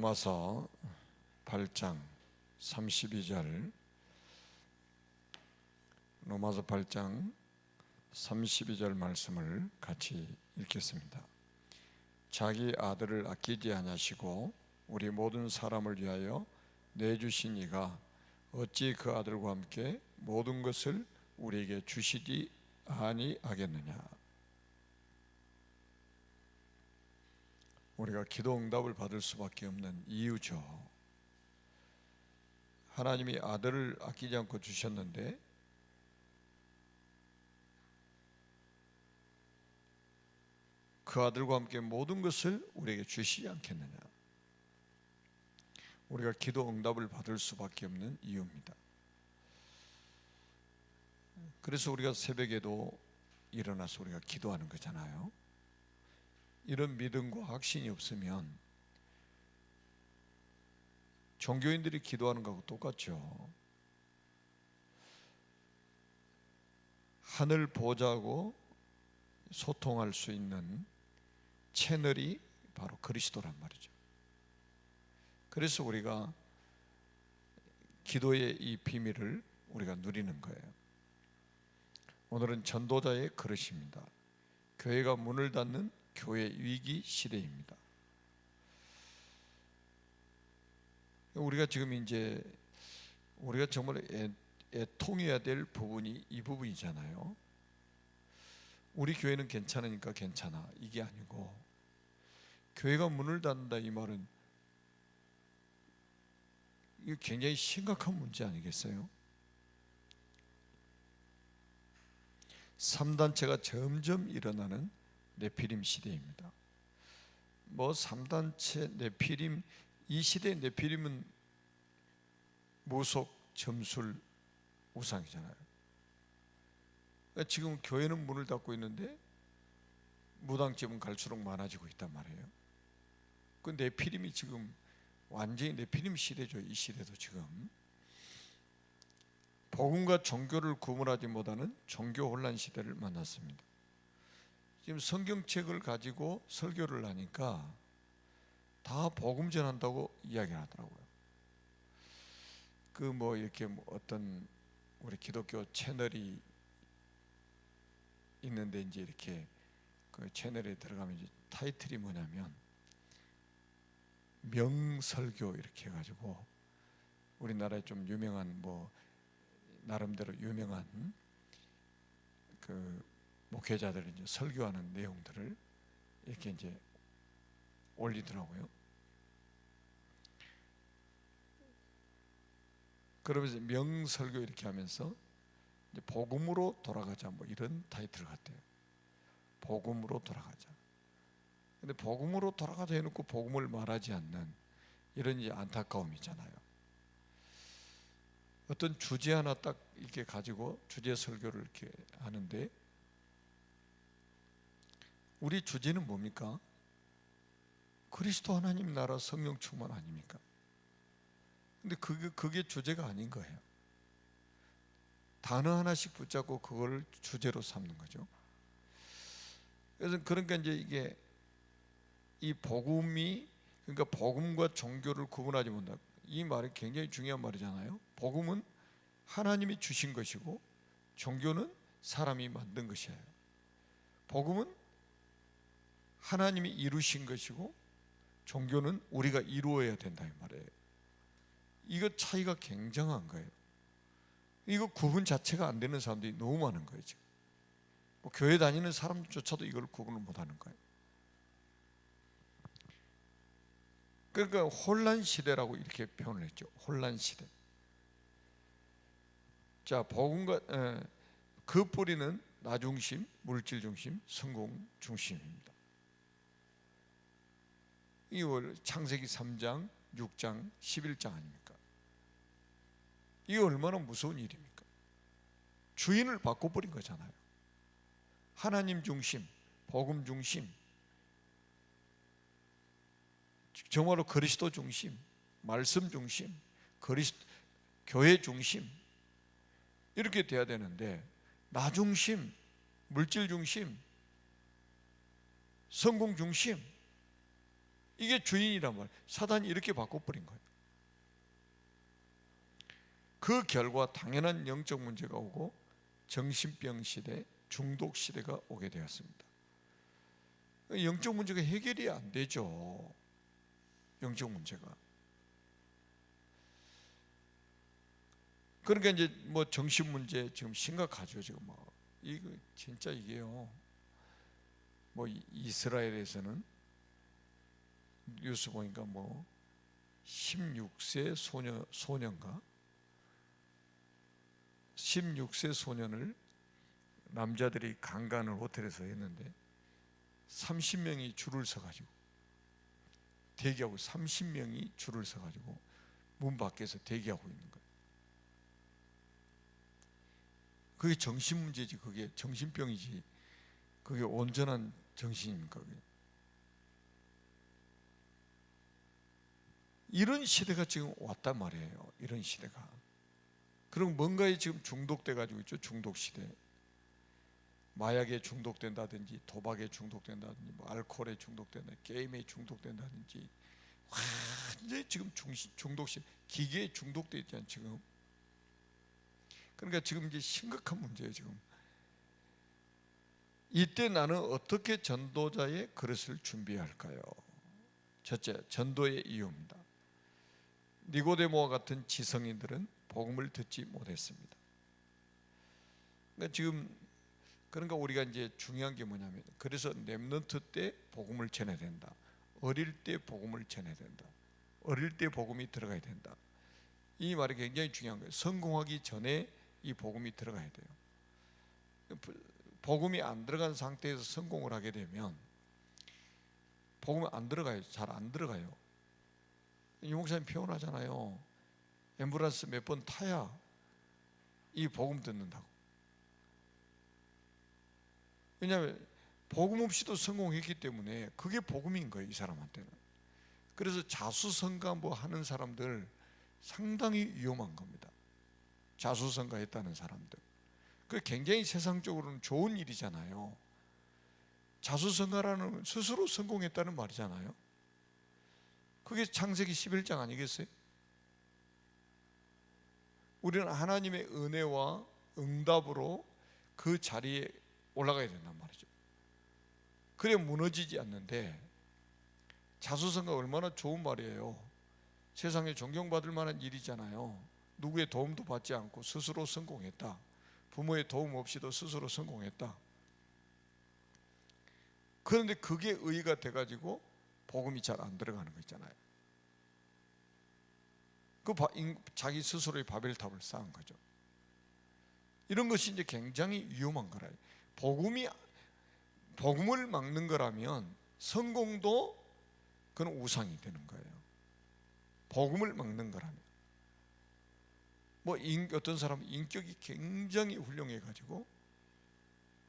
로마서 8장 32절, 로마서 8장 32절 말씀을 같이 읽겠습니다. 자기 아들을 아끼지 아니하시고 우리 모든 사람을 위하여 내주신 이가 어찌 그 아들과 함께 모든 것을 우리에게 주시지 아니하겠느냐. 우리가 기도 응답을 받을 수밖에 없는 이유죠. 하나님이 아들을 아끼지 않고 주셨는데 그 아들과 함께 모든 것을 우리에게 주시지 않겠느냐. 우리가 기도 응답을 받을 수밖에 없는 이유입니다. 그래서 우리가 새벽에도 일어나서 우리가 기도하는 거잖아요. 이런 믿음과 확신이 없으면 종교인들이 기도하는 것하고 똑같죠. 하늘 보좌하고 소통할 수 있는 채널이 바로 그리스도란 말이죠. 그래서 우리가 기도의 이 비밀을 우리가 누리는 거예요. 오늘은 전도자의 그릇입니다. 교회가 문을 닫는 교회 위기 시대입니다. 우리가 지금 이제 우리가 정말 애통해야 될 부분이 이 부분이잖아요. 우리 교회는 괜찮으니까 괜찮아, 이게 아니고 교회가 문을 닫는다 이 말은 이게 굉장히 심각한 문제 아니겠어요? 3단체가 점점 일어나는 네피림 시대입니다. 3단체 네피림, 이 시대의 네피림은 무속 점술 우상이잖아요. 지금 교회는 문을 닫고 있는데 무당집은 갈수록 많아지고 있단 말이에요. 그 네피림이 지금 완전히 네피림 시대죠. 이 시대도 지금 복음과 종교를 구분하지보다는 종교 혼란 시대를 만났습니다. 지금 성경책을 가지고 설교를 하니까 다 복음 전한다고 이야기를 하더라고요. 이렇게 어떤 우리 기독교 채널이 있는데 이제 이렇게 그 채널에 들어가면 이제 타이틀이 뭐냐면 명설교 이렇게 해가지고 우리나라에 좀 유명한 나름대로 유명한 그 목회자들이 이제 설교하는 내용들을 이렇게 이제 올리더라고요. 그러면서 명설교 이렇게 하면서 이제 복음으로 돌아가자 이런 타이틀 같아요. 복음으로 돌아가자. 근데 복음으로 돌아가자 해놓고 복음을 말하지 않는 이런 이제 안타까움이잖아요. 어떤 주제 하나 딱 이렇게 가지고 주제 설교를 이렇게 하는데 우리 주제는 뭡니까? 그리스도 하나님 나라 성령 충만 아닙니까? 근데 그게 주제가 아닌 거예요. 단어 하나씩 붙잡고 그걸 주제로 삼는 거죠. 그래서 그러니까 이제 이게 이 복음이 그러니까 복음과 종교를 구분하지 못한다. 이 말이 굉장히 중요한 말이잖아요. 복음은 하나님이 주신 것이고 종교는 사람이 만든 것이에요. 복음은 하나님이 이루신 것이고 종교는 우리가 이루어야 된다 이 말이에요. 이거 차이가 굉장한 거예요. 이거 구분 자체가 안 되는 사람들이 너무 많은 거예요. 지금 교회 다니는 사람조차도 이걸 구분을 못하는 거예요. 그러니까 혼란 시대라고 이렇게 표현을 했죠. 혼란 시대. 자, 복음과 그 뿌리는 나 중심, 물질 중심, 성공 중심입니다. 이 창세기 3장, 6장, 11장 아닙니까? 이게 얼마나 무서운 일입니까? 주인을 바꿔버린 거잖아요. 하나님 중심, 복음 중심, 정말로 그리스도 중심, 말씀 중심, 교회 중심 이렇게 돼야 되는데 나 중심, 물질 중심, 성공 중심 이게 주인이란 말이에요. 사단이 이렇게 바꿔버린 거예요. 그 결과 당연한 영적 문제가 오고 정신병 시대, 중독 시대가 오게 되었습니다. 영적 문제가 해결이 안 되죠. 영적 문제가. 그러니까 이제 뭐 정신 문제 지금 심각하죠. 지금 뭐 이거 진짜 이게요. 뭐 이스라엘에서는 뉴스 보니까 뭐 16세 소년가 16세 소년을 남자들이 강간을 호텔에서 했는데 30명이 줄을 서가지고 대기하고 30명이 줄을 서가지고 문 밖에서 대기하고 있는 거예요. 그게 정신 문제지. 그게 정신병이지. 그게 온전한 정신입니까? 그게? 이런 시대가 지금 왔단 말이에요. 이런 시대가. 그럼 뭔가에 지금 중독돼 가지고 있죠. 중독 시대. 마약에 중독된다든지, 도박에 중독된다든지, 뭐 알코올에 중독된다, 게임에 중독된다든지, 완전히 지금 중독 시대, 기계에 중독돼 있잖아요. 지금. 그러니까 지금 이제 심각한 문제예요. 지금. 이때 나는 어떻게 전도자의 그릇을 준비해야 할까요? 첫째, 전도의 이유입니다. 니고데모와 같은 지성인들은 복음을 듣지 못했습니다. 그러니까 우리가 이제 중요한 게 뭐냐면, 그래서 렘넌트 때 복음을 전해야 된다. 어릴 때 복음을 전해야 된다. 어릴 때 복음이 들어가야 된다. 이 말이 굉장히 중요한 거예요. 성공하기 전에 이 복음이 들어가야 돼요. 복음이 안 들어간 상태에서 성공을 하게 되면 복음이 안 들어가요. 잘 안 들어가요. 이 목사님 표현하잖아요. 앰뷸런스 몇 번 타야 이 복음 듣는다고. 왜냐하면 복음 없이도 성공했기 때문에 그게 복음인 거예요. 이 사람한테는. 그래서 자수성가 뭐 하는 사람들 상당히 위험한 겁니다. 자수성가 했다는 사람들. 그게 굉장히 세상적으로는 좋은 일이잖아요. 자수성가라는 스스로 성공했다는 말이잖아요. 그게 창세기 11장 아니겠어요? 우리는 하나님의 은혜와 응답으로 그 자리에 올라가야 된단 말이죠. 그래 무너지지 않는데, 자수성가 얼마나 좋은 말이에요. 세상에 존경받을 만한 일이잖아요. 누구의 도움도 받지 않고 스스로 성공했다. 부모의 도움 없이도 스스로 성공했다. 그런데 그게 의의가 돼가지고 복음이 잘 안 들어가는 거 있잖아요. 자기 스스로의 바벨탑을 쌓은 거죠. 이런 것이 이제 굉장히 위험한 거라요. 복음을 막는 거라면 성공도 그건 우상이 되는 거예요. 복음을 막는 거라면. 어떤 사람은 인격이 굉장히 훌륭해 가지고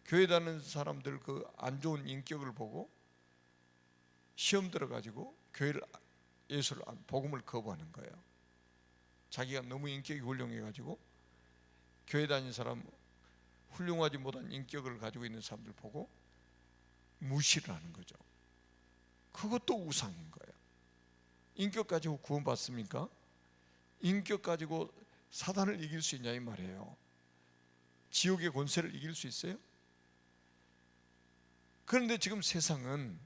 교회 다니는 사람들 그 안 좋은 인격을 보고 시험 들어 가지고 복음을 거부하는 거예요. 자기가 너무 인격이 훌륭해 가지고 교회 다니는 사람, 훌륭하지 못한 인격을 가지고 있는 사람들 보고 무시를 하는 거죠. 그것도 우상인 거예요. 인격 가지고 구원받습니까? 인격 가지고 사단을 이길 수 있냐 이 말이에요. 지옥의 권세를 이길 수 있어요? 그런데 지금 세상은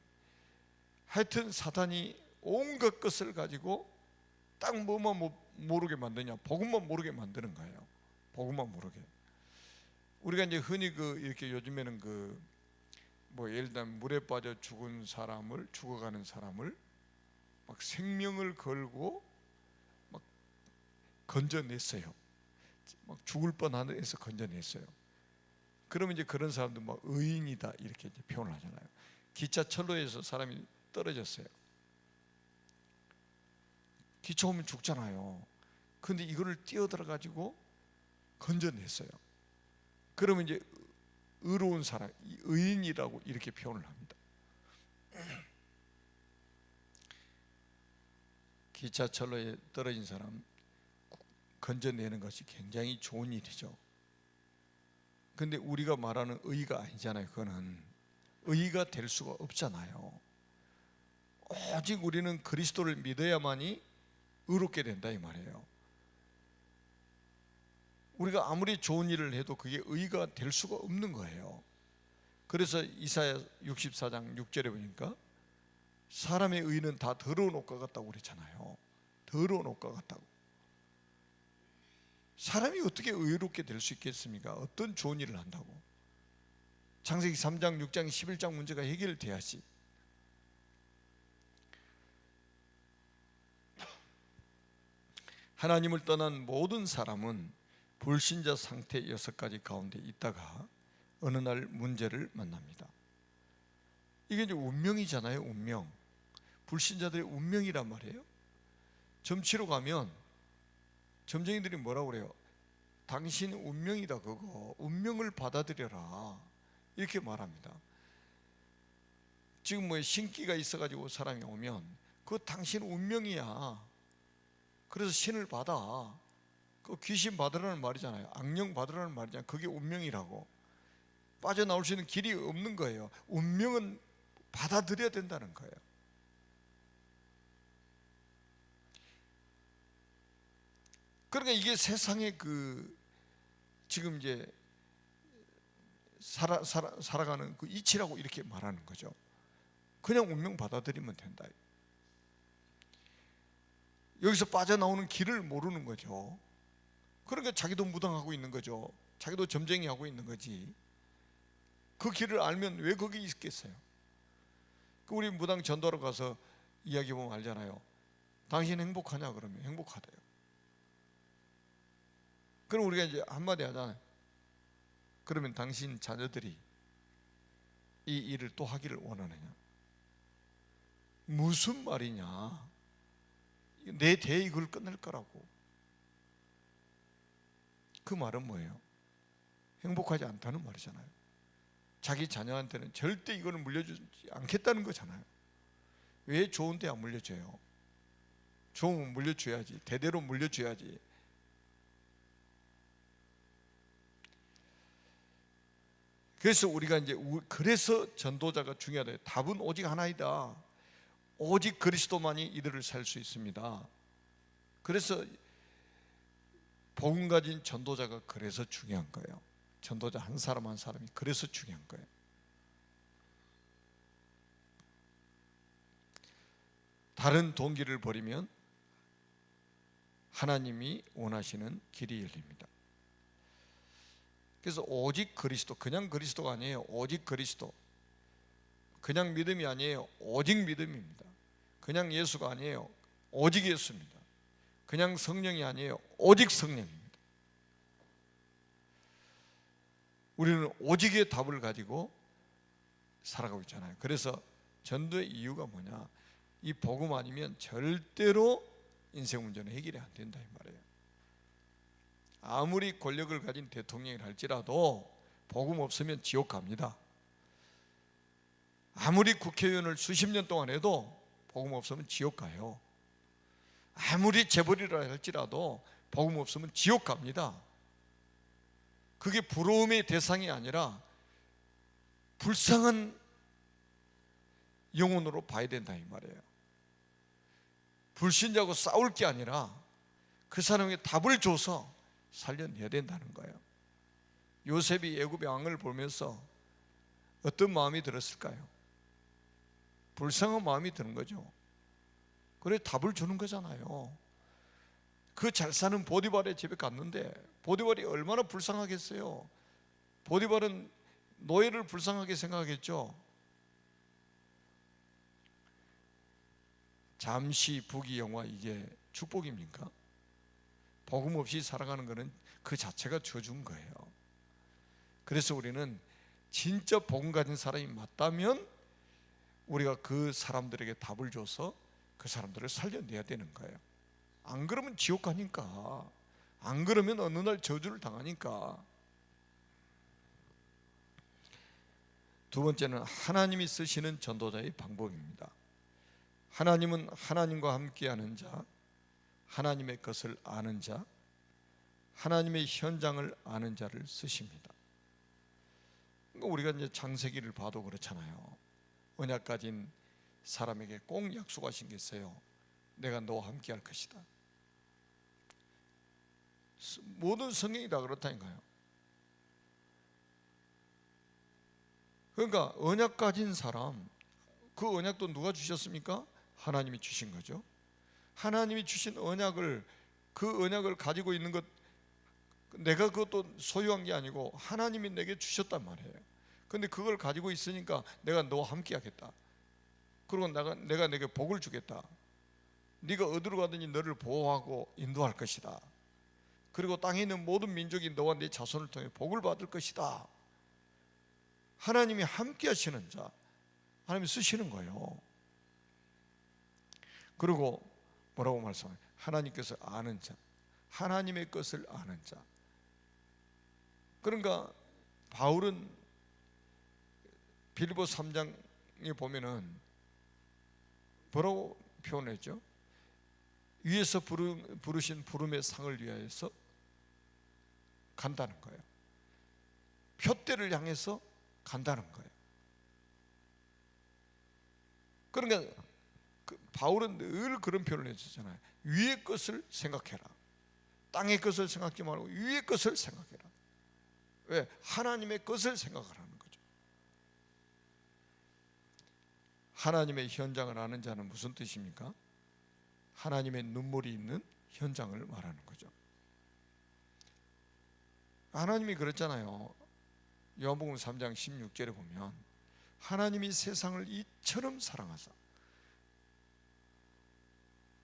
하여튼 사단이 온갖 것을 가지고 딱 뭐만 모르게 만드냐, 복음만 모르게 만드는 거예요. 복음만 모르게. 우리가 이제 흔히 이렇게 요즘에는 예를 들면 물에 빠져 죽어가는 사람을 막 생명을 걸고 막 건져냈어요. 막 죽을 뻔한 데서 건져냈어요. 그러면 이제 그런 사람들 막 의인이다 이렇게 이제 표현을 하잖아요. 기차철로에서 사람이 떨어졌어요. 기차 오면 죽잖아요. 근데 이거를 뛰어들어 가지고 건져냈어요. 그러면 이제 의로운 사람, 의인이라고 이렇게 표현을 합니다. 기차철로에 떨어진 사람 건져내는 것이 굉장히 좋은 일이죠. 근데 우리가 말하는 의의가 아니잖아요. 그거는 의의가 될 수가 없잖아요. 오직 우리는 그리스도를 믿어야만이 의롭게 된다 이 말이에요. 우리가 아무리 좋은 일을 해도 그게 의가 될 수가 없는 거예요. 그래서 이사야 64장 6절에 보니까 사람의 의는 다 더러운 옷과 같다고 그랬잖아요. 더러운 옷과 같다고. 사람이 어떻게 의롭게 될 수 있겠습니까? 어떤 좋은 일을 한다고. 창세기 3장 6장 11장 문제가 해결돼야지. 하나님을 떠난 모든 사람은 불신자 상태 6가지 가운데 있다가 어느 날 문제를 만납니다. 이게 이제 운명이잖아요. 운명. 불신자들의 운명이란 말이에요. 점치러 가면 점쟁이들이 뭐라고 그래요? 당신 운명이다 그거. 운명을 받아들여라 이렇게 말합니다. 지금 뭐 신기가 있어가지고 사람이 오면 그거 당신 운명이야. 그래서 신을 받아. 그 귀신 받으라는 말이잖아요. 악령 받으라는 말이잖아요. 그게 운명이라고. 빠져나올 수 있는 길이 없는 거예요. 운명은 받아들여야 된다는 거예요. 그러니까 이게 세상의 지금 이제 살아가는 그 이치라고 이렇게 말하는 거죠. 그냥 운명 받아들이면 된다. 여기서 빠져나오는 길을 모르는 거죠. 그러니까 자기도 무당하고 있는 거죠. 자기도 점쟁이 하고 있는 거지. 그 길을 알면 왜 거기 있겠어요? 우리 무당 전도하러 가서 이야기 보면 알잖아요. 당신 행복하냐 그러면 행복하대요. 그럼 우리가 이제 한마디 하잖아요. 그러면 당신 자녀들이 이 일을 또 하기를 원하느냐? 무슨 말이냐? 내 대에 이걸 끝낼 거라고. 그 말은 뭐예요? 행복하지 않다는 말이잖아요. 자기 자녀한테는 절대 이거는 물려주지 않겠다는 거잖아요. 왜 좋은 데 안 물려줘요? 좋으면 물려줘야지. 대대로 물려줘야지. 그래서 우리가 이제 그래서 전도자가 중요하다. 답은 오직 하나이다. 오직 그리스도만이 이들을 살 수 있습니다. 그래서 복음 가진 전도자가 그래서 중요한 거예요. 전도자 한 사람 한 사람이 그래서 중요한 거예요. 다른 동기를 버리면 하나님이 원하시는 길이 열립니다. 그래서 오직 그리스도, 그냥 그리스도가 아니에요. 오직 그리스도. 그냥 믿음이 아니에요. 오직 믿음입니다. 그냥 예수가 아니에요. 오직 예수입니다. 그냥 성령이 아니에요. 오직 성령입니다. 우리는 오직의 답을 가지고 살아가고 있잖아요. 그래서 전도의 이유가 뭐냐? 이 복음 아니면 절대로 인생 문제는 해결이 안 된다 이 말이에요. 아무리 권력을 가진 대통령이 할지라도 복음 없으면 지옥 갑니다. 아무리 국회의원을 수십 년 동안 해도 복음 없으면 지옥 가요. 아무리 재벌이라 할지라도 복음 없으면 지옥 갑니다. 그게 부러움의 대상이 아니라 불쌍한 영혼으로 봐야 된다 이 말이에요. 불신자하고 싸울 게 아니라 그 사람에게 답을 줘서 살려내야 된다는 거예요. 요셉이 애굽의 왕을 보면서 어떤 마음이 들었을까요? 불쌍한 마음이 드는 거죠. 그래 답을 주는 거잖아요. 그 잘 사는 보디발의 집에 갔는데 보디발이 얼마나 불쌍하겠어요. 보디발은 노예를 불쌍하게 생각하겠죠. 잠시 부귀영화 이게 축복입니까? 복음 없이 살아가는 것은 그 자체가 저주인 거예요. 그래서 우리는 진짜 복음 가진 사람이 맞다면 우리가 그 사람들에게 답을 줘서 그 사람들을 살려내야 되는 거예요. 안 그러면 지옥 가니까. 안 그러면 어느 날 저주를 당하니까. 두 번째는 하나님이 쓰시는 전도자의 방법입니다. 하나님은 하나님과 함께하는 자, 하나님의 것을 아는 자, 하나님의 현장을 아는 자를 쓰십니다. 우리가 이제 창세기를 봐도 그렇잖아요. 언약 가진 사람에게 꼭 약속하신 게 있어요. 내가 너와 함께 할 것이다. 모든 성경이 다 그렇다니까요. 그러니까 언약 가진 사람, 그 언약도 누가 주셨습니까? 하나님이 주신 거죠. 하나님이 주신 언약을, 그 언약을 가지고 있는 것, 내가 그것도 소유한 게 아니고 하나님이 내게 주셨단 말이에요. 근데 그걸 가지고 있으니까 내가 너와 함께 하겠다. 그리고 내가 내게 복을 주겠다. 네가 어디로 가든지 너를 보호하고 인도할 것이다. 그리고 땅에 있는 모든 민족이 너와 네 자손을 통해 복을 받을 것이다. 하나님이 함께 하시는 자, 하나님이 쓰시는 거예요. 그리고 뭐라고 말씀해요? 하나님께서 아는 자, 하나님의 것을 아는 자. 그러니까 바울은 빌립보 3장에 보면은 뭐라고 표현했죠? 위에서 부르신 부름의 상을 위하여서 간다는 거예요. 표대를 향해서 간다는 거예요. 그러니까 바울은 늘 그런 표현을 해주잖아요. 위의 것을 생각해라. 땅의 것을 생각하지 말고 위의 것을 생각해라. 왜? 하나님의 것을 생각하라는 거죠. 하나님의 현장을 아는 자는 무슨 뜻입니까? 하나님의 눈물이 있는 현장을 말하는 거죠. 하나님이 그랬잖아요. 요한복음 3장 16절에 보면 하나님이 세상을 이처럼 사랑하사,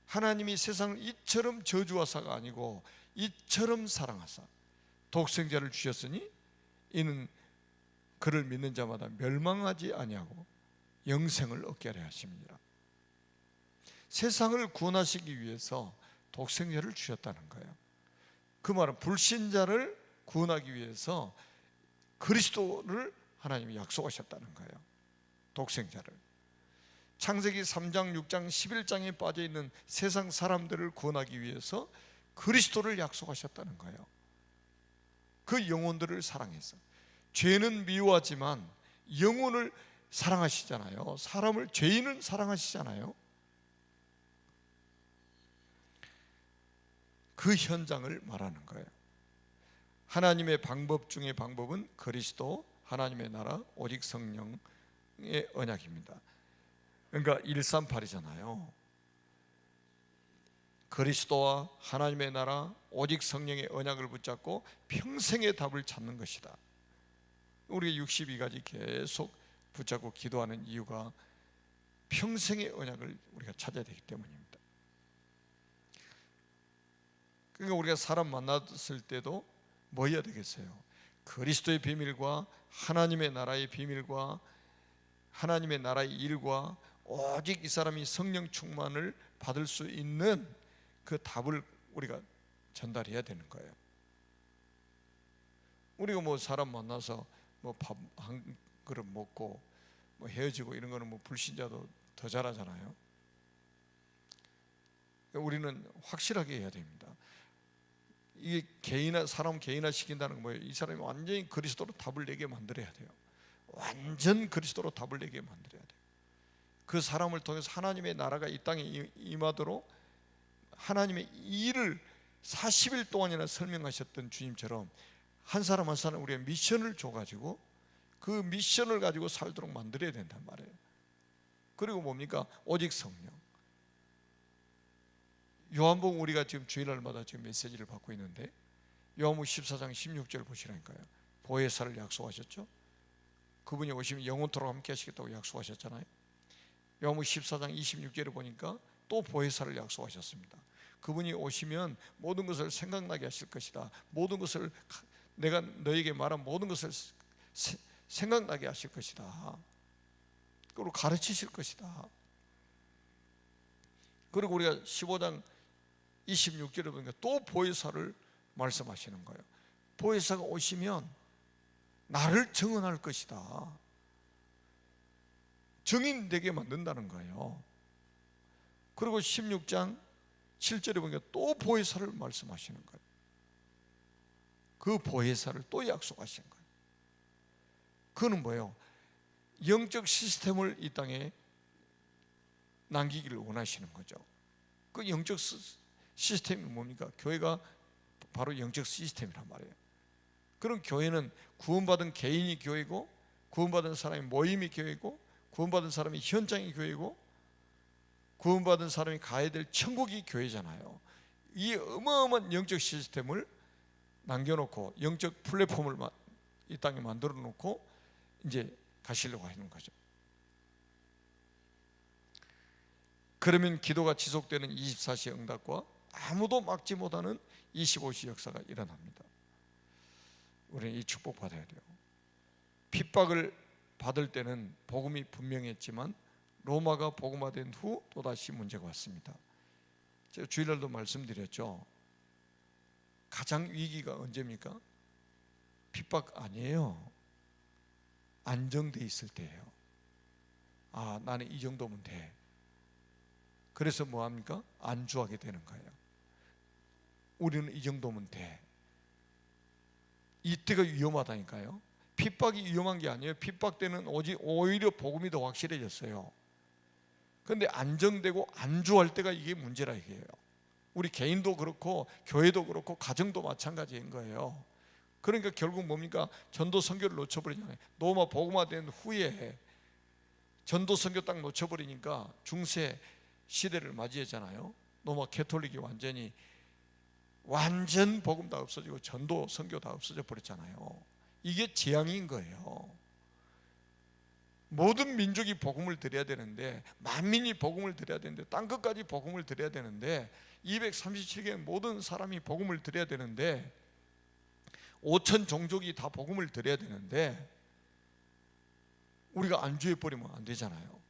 하나님이 세상을 이처럼 저주하사가 아니고 이처럼 사랑하사 독생자를 주셨으니 이는 그를 믿는 자마다 멸망하지 아니하고 영생을 얻게 하려 하심이니라. 세상을 구원하시기 위해서 독생자를 주셨다는 거예요. 그 말은 불신자를 구원하기 위해서 그리스도를 하나님이 약속하셨다는 거예요. 독생자를. 창세기 3장, 6장, 11장에 빠져있는 세상 사람들을 구원하기 위해서 그리스도를 약속하셨다는 거예요. 그 영혼들을 사랑해서. 죄는 미워하지만 영혼을 사랑하시잖아요. 사람을, 죄인은 사랑하시잖아요. 그 현장을 말하는 거예요. 하나님의 방법 중에 방법은 그리스도, 하나님의 나라, 오직 성령의 언약입니다. 그러니까 138이잖아요. 그리스도와 하나님의 나라, 오직 성령의 언약을 붙잡고 평생의 답을 찾는 것이다. 우리가 62가지 계속 붙잡고 기도하는 이유가 평생의 언약을 우리가 찾아야 되기 때문입니다. 그러니까 우리가 사람 만났을 때도 뭐 해야 되겠어요? 그리스도의 비밀과 하나님의 나라의 비밀과 하나님의 나라의 일과 오직 이 사람이 성령 충만을 받을 수 있는 그 답을 우리가 전달해야 되는 거예요. 우리가 뭐 사람 만나서 뭐 밥 한 그릇 먹고 뭐 헤어지고 이런 거는 뭐 불신자도 더 잘하잖아요. 우리는 확실하게 해야 됩니다. 이게 사람 개인화 시킨다는 건 뭐예요? 이 사람이 완전히 그리스도로 답을 내게 만들어야 돼요. 완전 그리스도로 답을 내게 만들어야 돼요. 그 사람을 통해서 하나님의 나라가 이 땅에 임하도록 하나님의 일을 40일 동안이나 설명하셨던 주님처럼 한 사람 한 사람 우리가 미션을 줘가지고 그 미션을 가지고 살도록 만들어야 된단 말이에요. 그리고 뭡니까? 오직 성령. 요한복음 우리가 지금 주일날마다 지금 메시지를 받고 있는데 요한복음 14장 16절 보시라니까요. 보혜사를 약속하셨죠. 그분이 오시면 영원토록 함께 하시겠다고 약속하셨잖아요. 요한복음 14장 26절에 보니까 또 보혜사를 약속하셨습니다. 그분이 오시면 모든 것을 생각나게 하실 것이다. 모든 것을 내가 너에게 말한 모든 것을 생각나게 하실 것이다. 그리고 가르치실 것이다. 그리고 우리가 15장 26절에 보니까 또 보혜사를 말씀하시는 거예요. 보혜사가 오시면 나를 증언할 것이다. 증인되게 만든다는 거예요. 그리고 16장 7절에 보니까 또 보혜사를 말씀하시는 거예요. 그 보혜사를 또 약속하신 거예요. 그는 뭐예요? 영적 시스템을 이 땅에 남기기를 원하시는 거죠. 그 영적 시스템이 뭡니까? 교회가 바로 영적 시스템이란 말이에요. 그럼 교회는 구원받은 개인이 교회고, 구원받은 사람이 모임이 교회고, 구원받은 사람이 현장이 교회고, 구원받은 사람이 가야 될 천국이 교회잖아요. 이 어마어마한 영적 시스템을 남겨놓고 영적 플랫폼을 이 땅에 만들어 놓고 이제 가시려고 하는 거죠. 그러면 기도가 지속되는 24시 응답과 아무도 막지 못하는 25시 역사가 일어납니다. 우리는 이 축복 받아야 돼요. 핍박을 받을 때는 복음이 분명했지만 로마가 복음화된 후 또다시 문제가 왔습니다. 제가 주일날도 말씀드렸죠. 가장 위기가 언제입니까? 핍박 아니에요. 안정돼 있을 때예요. 아, 나는 이 정도면 돼. 그래서 뭐합니까? 안주하게 되는 거예요. 우리는 이 정도면 돼. 이때가 위험하다니까요. 핍박이 위험한 게 아니에요. 핍박 때는 오히려 복음이 더 확실해졌어요. 그런데 안정되고 안주할 때가 이게 문제라 이게요. 우리 개인도 그렇고 교회도 그렇고 가정도 마찬가지인 거예요. 그러니까 결국 뭡니까? 전도 선교를 놓쳐버리잖아요. 로마 복음화된 후에 전도 선교 딱 놓쳐버리니까 중세 시대를 맞이했잖아요. 로마 캐톨릭이 완전 복음 다 없어지고 전도 선교 다 없어져 버렸잖아요. 이게 재앙인 거예요. 모든 민족이 복음을 드려야 되는데, 만민이 복음을 드려야 되는데, 땅끝까지 복음을 드려야 되는데, 237개 모든 사람이 복음을 드려야 되는데, 5천 종족이 다 복음을 드려야 되는데 우리가 안주해 버리면 안 되잖아요.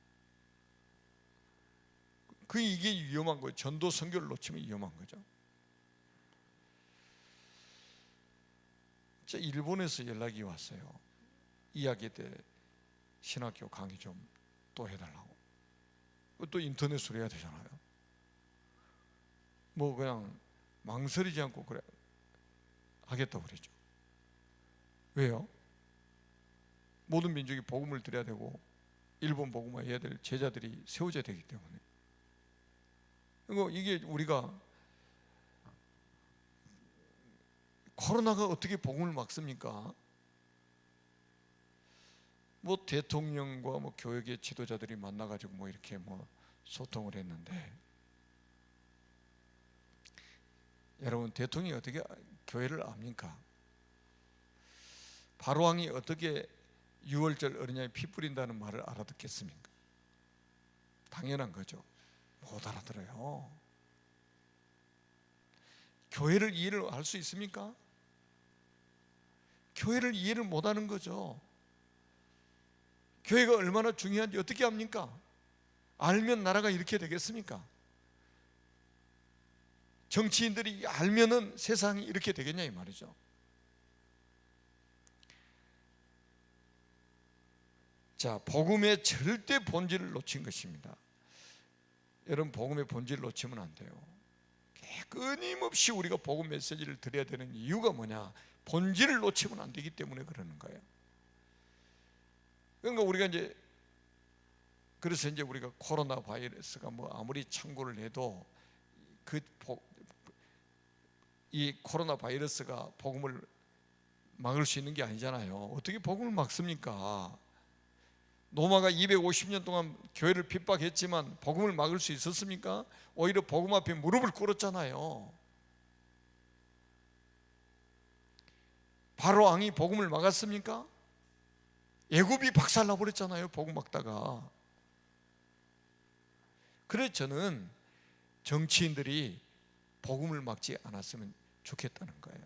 이게 위험한 거예요. 전도 선교를 놓치면 위험한 거죠. 일본에서 연락이 왔어요. 이야기에 대해 신학교 강의 좀 또 해달라고. 또 인터넷으로 해야 되잖아요. 뭐 그냥 망설이지 않고 그래 하겠다고 그랬죠. 왜요? 모든 민족이 복음을 드려야 되고 일본 복음화 해야 될 제자들이 세워져야 되기 때문에. 그리고 이게 우리가 코로나가 어떻게 복음을 막습니까? 뭐 대통령과 뭐 교육의 지도자들이 만나가지고 뭐 이렇게 뭐 소통을 했는데, 여러분 대통령이 어떻게 교회를 압니까? 바로왕이 어떻게 6월절 어린양에 피 뿌린다는 말을 알아듣겠습니까? 당연한 거죠. 못 알아들어요. 교회를 이해를 할 수 있습니까? 교회를 이해를 못하는 거죠. 교회가 얼마나 중요한지 어떻게 압니까? 알면 나라가 이렇게 되겠습니까? 정치인들이 알면은 세상이 이렇게 되겠냐 이 말이죠. 자, 복음의 절대 본질을 놓친 것입니다. 여러분, 복음의 본질을 놓치면 안 돼요. 끊임없이 우리가 복음 메시지를 드려야 되는 이유가 뭐냐? 본질을 놓치면 안 되기 때문에 그러는 거예요. 그러니까 우리가 그래서 우리가 코로나 바이러스가 뭐 아무리 창궐을 해도 이 코로나 바이러스가 복음을 막을 수 있는 게 아니잖아요. 어떻게 복음을 막습니까? 로마가 250년 동안 교회를 핍박했지만 복음을 막을 수 있었습니까? 오히려 복음 앞에 무릎을 꿇었잖아요. 바로 왕이 복음을 막았습니까? 애굽이 박살나 버렸잖아요. 복음 막다가. 그래서 저는 정치인들이 복음을 막지 않았으면 좋겠다는 거예요.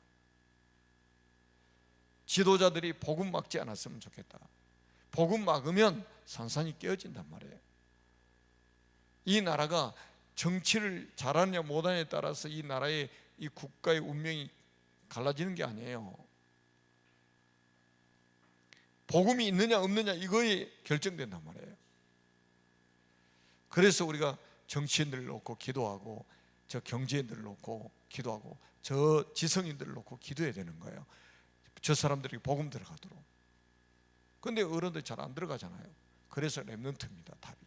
지도자들이 복음 막지 않았으면 좋겠다. 복음 막으면 산산이 깨어진단 말이에요. 이 나라가 정치를 잘하느냐 못하느냐에 따라서 이 나라의 이 국가의 운명이 갈라지는 게 아니에요. 복음이 있느냐 없느냐 이거에 결정된단 말이에요. 그래서 우리가 정치인들을 놓고 기도하고, 저 경제인들을 놓고 기도하고, 저 지성인들을 놓고 기도해야 되는 거예요. 저 사람들이 복음 들어가도록. 근데 어른들 잘 안 들어가잖아요. 그래서 렘넌트입니다, 답이.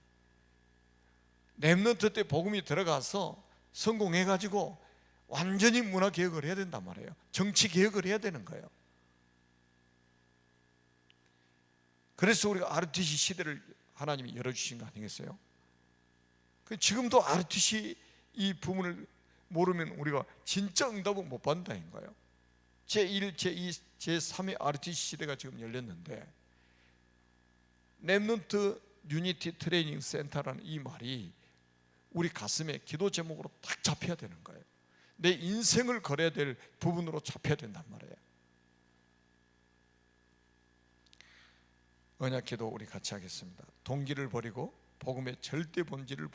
렘넌트 때 복음이 들어가서 성공해가지고 완전히 문화 개혁을 해야 된단 말이에요. 정치 개혁을 해야 되는 거예요. 그래서 우리가 RTC 시대를 하나님이 열어주신 거 아니겠어요? 지금도 RTC 이 부분을 모르면 우리가 진짜 응답을 못 받는다는 거예요. 제1, 제2, 제3의 RTC 시대가 지금 열렸는데 렘넌트 유니티 트레이닝 센터라는 이 말이 우리 가슴에 기도 제목으로 딱 잡혀야 되는 거예요. 내 인생을 걸어야 될 부분으로 잡혀야 된단 말이에요. 언약 기도 우리 같이 하겠습니다. 동기를 버리고 복음의 절대 본질을